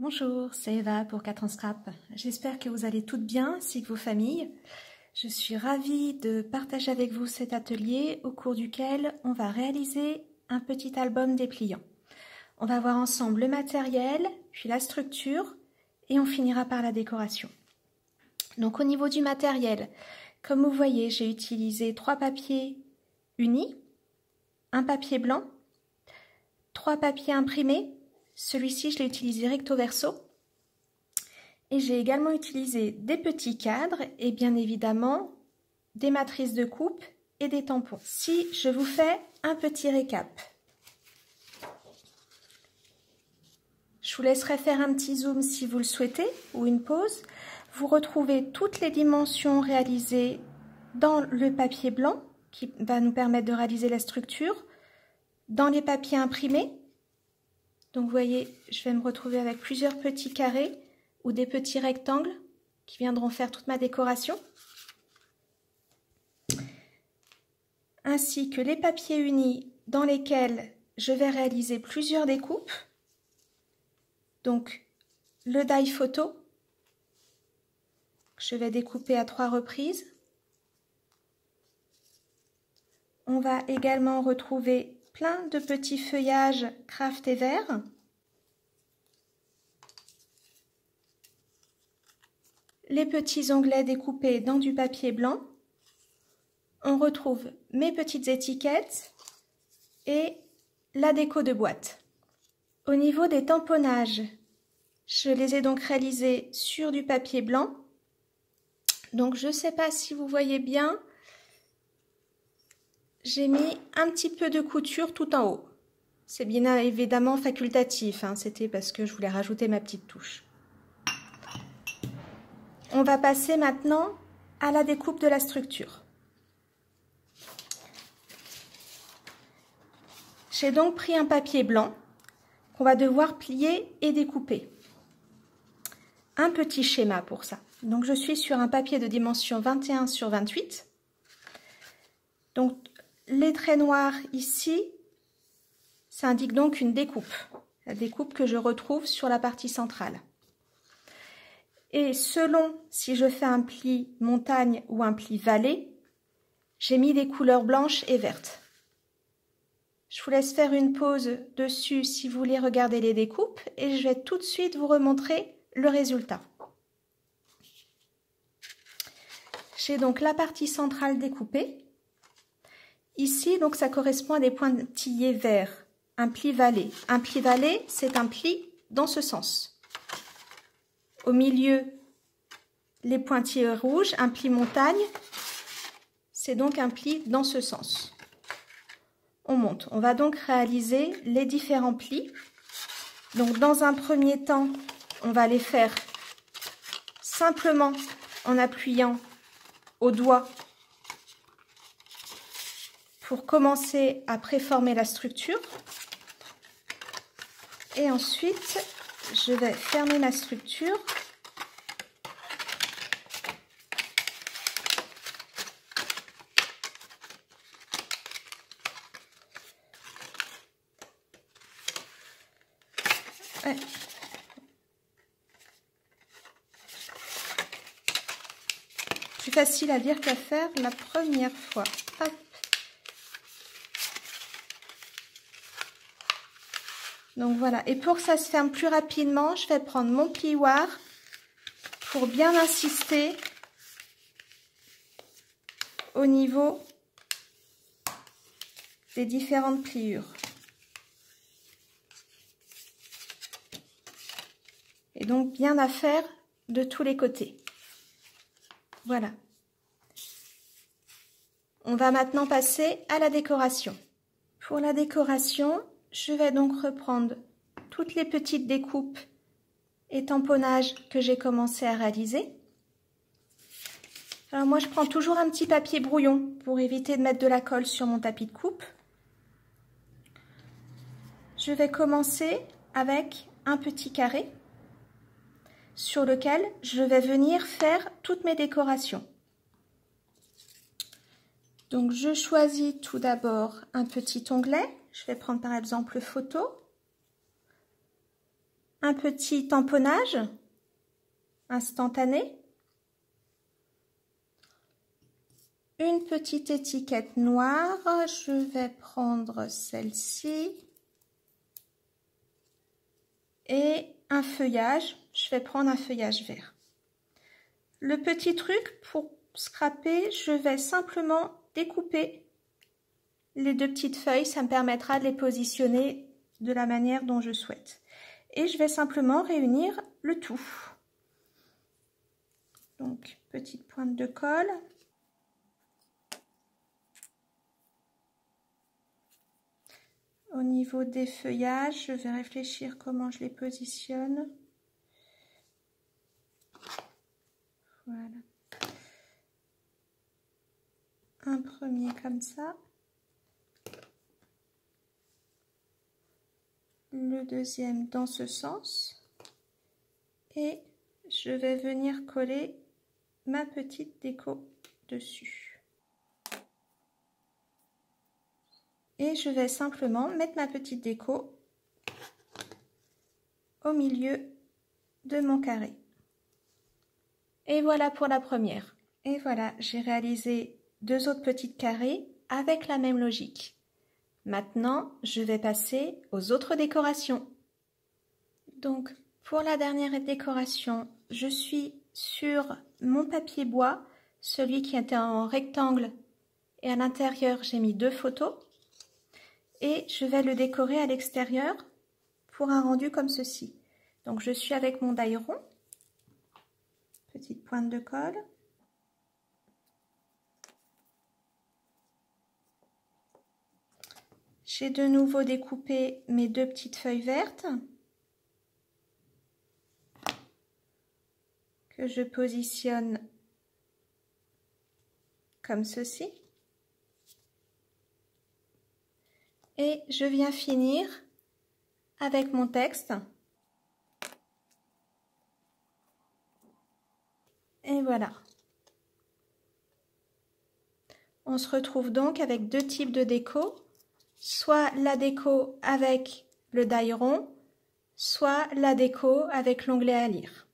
Bonjour, c'est Eva pour 4 en Scrap. J'espère que vous allez toutes bien ainsi que vos familles. Je suis ravie de partager avec vous cet atelier au cours duquel on va réaliser un petit album dépliant. On va voir ensemble le matériel, puis la structure et on finira par la décoration. Donc au niveau du matériel, comme vous voyez, j'ai utilisé 3 papiers unis, un papier blanc, 3 papiers imprimés. Celui-ci, je l'ai utilisé recto verso. Et j'ai également utilisé des petits cadres et bien évidemment des matrices de coupe et des tampons. Si je vous fais un petit récap, je vous laisserai faire un petit zoom si vous le souhaitez ou une pause. Vous retrouvez toutes les dimensions réalisées dans le papier blanc qui va nous permettre de réaliser la structure, dans les papiers imprimés. Donc vous voyez, je vais me retrouver avec plusieurs petits carrés ou des petits rectangles qui viendront faire toute ma décoration. Ainsi que les papiers unis dans lesquels je vais réaliser plusieurs découpes. Donc le die photo, je vais découper à 3 reprises. On va également retrouver plein de petits feuillages craft et verre. Les petits onglets découpés dans du papier blanc. On retrouve mes petites étiquettes et la déco de boîte. Au niveau des tamponnages, je les ai donc réalisés sur du papier blanc. Donc je ne sais pas si vous voyez bien, j'ai mis un petit peu de couture tout en haut. C'est bien évidemment facultatif, hein, c'était parce que je voulais rajouter ma petite touche. On va passer maintenant à la découpe de la structure. J'ai donc pris un papier blanc qu'on va devoir plier et découper. Un petit schéma pour ça. Donc je suis sur un papier de dimension 21 sur 28. Donc les traits noirs ici, ça indique donc une découpe. La découpe que je retrouve sur la partie centrale. Et selon si je fais un pli montagne ou un pli vallée, j'ai mis des couleurs blanches et vertes. Je vous laisse faire une pause dessus si vous voulez regarder les découpes et je vais tout de suite vous remontrer le résultat. J'ai donc la partie centrale découpée. Ici, donc, ça correspond à des pointillés verts, un pli vallée. Un pli vallée, c'est un pli dans ce sens. Au milieu, les pointillés rouges, un pli montagne, c'est donc un pli dans ce sens. On monte. On va donc réaliser les différents plis. Donc, dans un premier temps, on va les faire simplement en appuyant au doigt pour commencer à préformer la structure. Et ensuite, je vais fermer ma structure. Ouais. Plus facile à dire qu'à faire la première fois. Hop. Donc voilà, et pour que ça se ferme plus rapidement, je vais prendre mon plioir pour bien insister au niveau des différentes pliures. Et donc bien à faire de tous les côtés. Voilà. On va maintenant passer à la décoration. Pour la décoration, je vais donc reprendre toutes les petites découpes et tamponnages que j'ai commencé à réaliser. Alors moi, je prends toujours un petit papier brouillon pour éviter de mettre de la colle sur mon tapis de coupe. Je vais commencer avec un petit carré sur lequel je vais venir faire toutes mes décorations. Donc je choisis tout d'abord un petit onglet. Je vais prendre par exemple photo. un petit tamponnage instantané, une petite étiquette noire, je vais prendre celle-ci, et un feuillage, je vais prendre un feuillage vert. Le petit truc pour scraper, je vais simplement découper les deux petites feuilles, ça me permettra de les positionner de la manière dont je souhaite. Et je vais simplement réunir le tout. Donc, petite pointe de colle. Au niveau des feuillages, je vais réfléchir comment je les positionne. Voilà. Un premier comme ça. Le deuxième dans ce sens. Et je vais venir coller ma petite déco dessus. Et je vais simplement mettre ma petite déco au milieu de mon carré. Et voilà pour la première. Et voilà, j'ai réalisé deux autres petites carrés avec la même logique. Maintenant, je vais passer aux autres décorations. Donc, pour la dernière décoration, je suis sur mon papier bois, celui qui était en rectangle, et à l'intérieur, j'ai mis deux photos. Et je vais le décorer à l'extérieur pour un rendu comme ceci. Donc, je suis avec mon die rond, petite pointe de colle. J'ai de nouveau découpé mes deux petites feuilles vertes que je positionne comme ceci. Et je viens finir avec mon texte. Et voilà. On se retrouve donc avec deux types de déco. Soit la déco avec le die rond, soit la déco avec l'onglet à lire.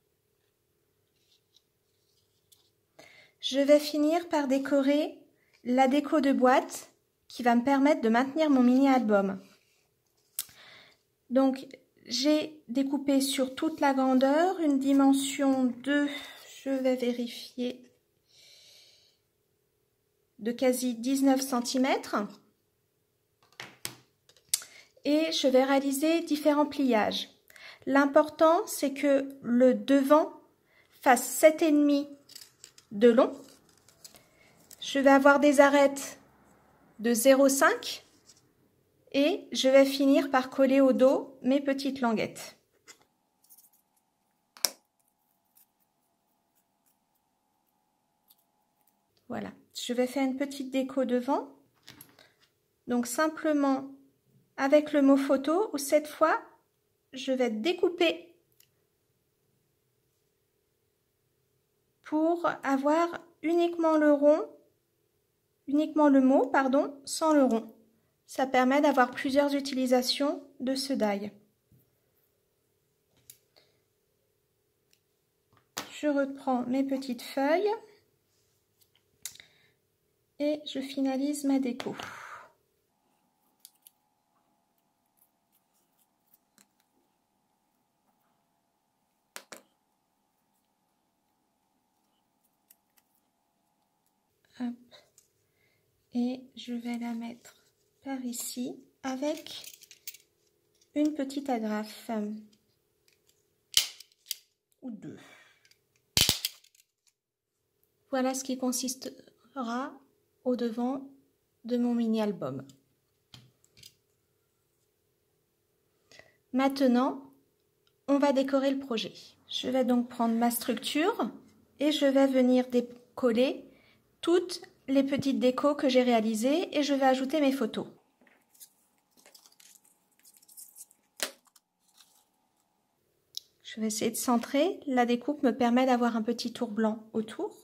Je vais finir par décorer la déco de boîte qui va me permettre de maintenir mon mini-album. Donc, j'ai découpé sur toute la grandeur, une dimension de, je vais vérifier, de quasi 19 cm. Et je vais réaliser différents pliages. L'important, c'est que le devant fasse 7,5 de long. Je vais avoir des arêtes de 0,5 et je vais finir par coller au dos mes petites languettes. Voilà, je vais faire une petite déco devant. Donc simplement avec le mot photo, où cette fois, je vais découper pour avoir uniquement le rond, uniquement le mot, pardon, sans le rond. Ça permet d'avoir plusieurs utilisations de ce die. Je reprends mes petites feuilles et je finalise ma déco. Hop. Et je vais la mettre par ici avec une petite agrafe ou deux. Voilà ce qui consistera au devant de mon mini-album. Maintenant, on va décorer le projet. Je vais donc prendre ma structure et je vais venir décoller toutes les petites décos que j'ai réalisées et je vais ajouter mes photos. Je vais essayer de centrer. La découpe me permet d'avoir un petit tour blanc autour.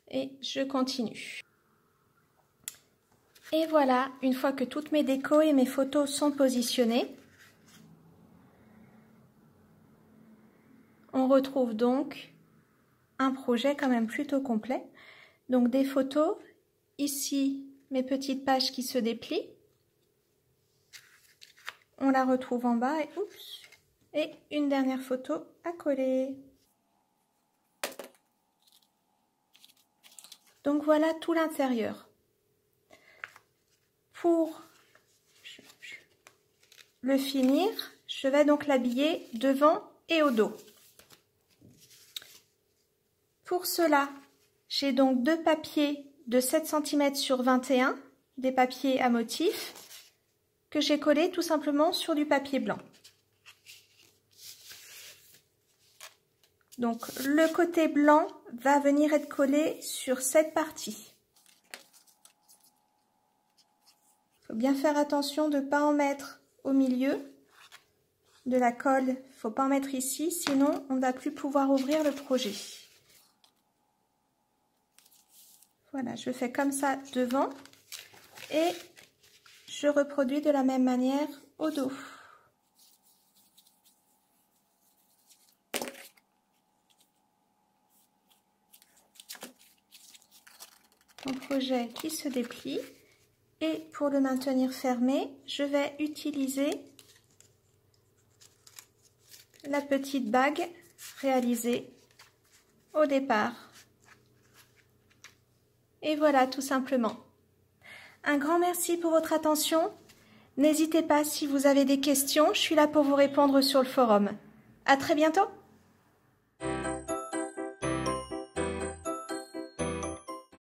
Et je continue. Et voilà, une fois que toutes mes décos et mes photos sont positionnées, on retrouve donc un projet quand même plutôt complet. Donc des photos, ici mes petites pages qui se déplient, on la retrouve en bas et, oups, et une dernière photo à coller. Donc voilà tout l'intérieur. Pour le finir, je vais donc l'habiller devant et au dos. Pour cela, j'ai donc deux papiers de 7 cm sur 21, des papiers à motif, que j'ai collés tout simplement sur du papier blanc. Donc le côté blanc va venir être collé sur cette partie. Il faut bien faire attention de ne pas en mettre au milieu de la colle. Il ne faut pas en mettre ici, sinon on ne va plus pouvoir ouvrir le projet. Voilà, je fais comme ça devant et je reproduis de la même manière au dos. Mon projet qui se déplie et pour le maintenir fermé, je vais utiliser la petite bague réalisée au départ. Et voilà, tout simplement. Un grand merci pour votre attention. N'hésitez pas si vous avez des questions, je suis là pour vous répondre sur le forum. À très bientôt!